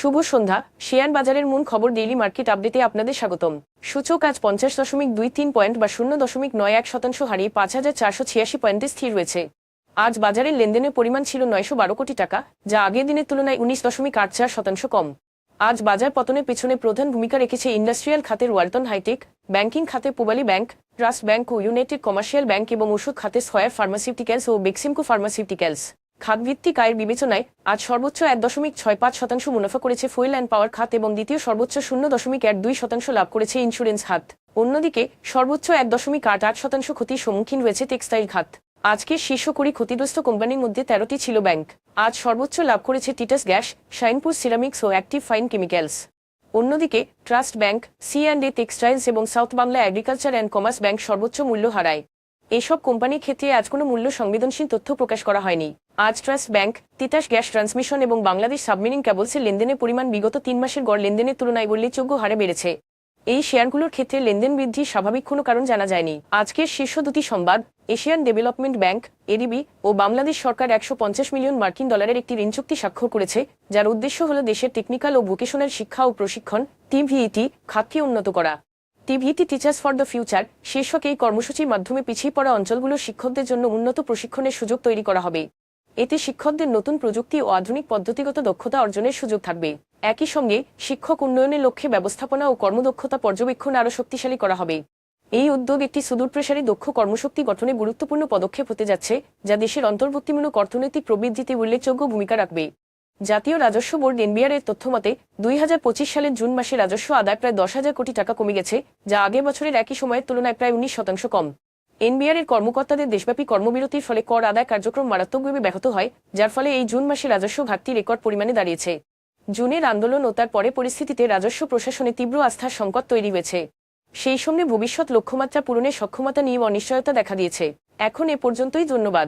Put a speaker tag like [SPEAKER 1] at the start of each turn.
[SPEAKER 1] শুভ সন্ধ্যা। Share বাজারের মূল খবর ডেইলি মার্কেট আপডেটে আপনাদের স্বাগতম। সূচক আজ 50.23 পয়েন্ট বা 0.91% হারিয়ে 5,486 পয়েন্টে স্থির রয়েছে। আজ বাজারের লেনদেনের পরিমাণ ছিল 912 কোটি টাকা, যা আগের দিনের তুলনায় 19.84% কম। আজ বাজার পতনের পেছনে প্রধান ভূমিকা রেখেছে ইন্ডাস্ট্রিয়াল খাতের ওয়ালটন হাইটেক, ব্যাংকিং খাতে পূবালী ব্যাংক, ট্রাস্ট ব্যাংক ও ইউনাইটেড কমার্শিয়াল ব্যাংক এবং ওষুধ খাতে স্কয়ার ফার্মাসিউটিক্যালস ও বেক্সিমকো ফার্মাসিউটিক্যালস। খাতভিত্তিক আয়ের বিবেচনায় আজ সর্বোচ্চ 1.65% মুনাফা করেছে ফুয়েল অ্যান্ড পাওয়ার খাত এবং দ্বিতীয় সর্বোচ্চ 0.12% লাভ করেছে ইন্স্যুরেন্স খাত। অন্যদিকে সর্বোচ্চ 1.88% ক্ষতির সম্মুখীন হয়েছে টেক্সটাইল খাত। আজকের শীর্ষ 20 ক্ষতিগ্রস্ত কোম্পানির মধ্যে 13টি ছিল ব্যাংক। আজ সর্বোচ্চ লাভ করেছে টিটাস গ্যাস, শাইনপুর সিরামিক্স ও অ্যাক্টিভ ফাইন কেমিক্যালস। অন্যদিকে ট্রাস্ট ব্যাংক, সি&এ টেক্সটাইলস এবং south Bangla agriculture and commerce bank সর্বোচ্চ মূল্য হারায়। এসব কোম্পানির ক্ষেত্রে আজ কোনো মূল্য সংবেদনশীল তথ্য প্রকাশ করা হয়নি। আজ trust bank, Titas gas transmission এবং বাংলাদেশ সাবমেরিন কেবলসের লেনদেনের পরিমাণ বিগত 3 মাসের গড় লেনদেনের তুলনায় উল্লেখযোগ্য হারে বেড়েছে। এই শেয়ারগুলোর ক্ষেত্রে লেনদেন বৃদ্ধির স্বাভাবিক কোনো কারণ জানা যায়নি। আজকের শীর্ষ দুটি সংবাদ, এশিয়ান ডেভেলপমেন্ট ব্যাংক এডিবি ও বাংলাদেশ সরকার 150 মিলিয়ন মার্কিন ডলারের একটি ঋণ চুক্তি স্বাক্ষর করেছে, যার উদ্দেশ্য হল দেশের টেকনিক্যাল ও ভোকেশনাল শিক্ষা ও প্রশিক্ষণ টিভিইটি খাতকে উন্নত করা। TVET teachers for the future শীর্ষক এই কর্মসূচির মাধ্যমে পিছিয়ে পড়া অঞ্চলগুলোর শিক্ষকদের জন্য উন্নত প্রশিক্ষণের সুযোগ তৈরি করা হবে। এতে শিক্ষকদের নতুন প্রযুক্তি ও আধুনিক পদ্ধতিগত দক্ষতা অর্জনের সুযোগ থাকবে। একই সঙ্গে শিক্ষক উন্নয়নের লক্ষ্যে ব্যবস্থাপনা ও কর্মদক্ষতা পর্যবেক্ষণ আরও শক্তিশালী করা হবে। এই উদ্যোগ একটি সুদূরপ্রসারী দক্ষ কর্মশক্তি গঠনে গুরুত্বপূর্ণ পদক্ষেপ হতে যাচ্ছে, যা দেশের অন্তর্ভুক্তিমূলক অর্থনৈতিক প্রবৃদ্ধিতে উল্লেখযোগ্য ভূমিকা রাখবে। জাতীয় রাজস্ব বোর্ড এনবিআর এর তথ্যমতে 2025 সালের জুন মাসে রাজস্ব আদায় প্রায় 10,000 কোটি টাকা কমে গেছে, যা আগের বছরের একই সময়ের তুলনায় প্রায় 19% কম। এনবিআর এর কর্মকর্তাদের দেশব্যাপী কর্মবিরতির ফলে কর আদায় কার্যক্রম মারাত্মকভাবে ব্যাহত হয়, যার ফলে এই জুন মাসে রাজস্ব ঘাটতি রেকর্ড পরিমাণে দাঁড়িয়েছে। জুনের আন্দোলন ও তার পরে পরিস্থিতিতে রাজস্ব প্রশাসনে তীব্র আস্থার সংকট তৈরি হয়েছে। সেই সঙ্গে ভবিষ্যৎ লক্ষ্যমাত্রা পূরণের সক্ষমতা নিয়ে অনিশ্চয়তা দেখা দিয়েছে। এখন এ পর্যন্তই, ধন্যবাদ।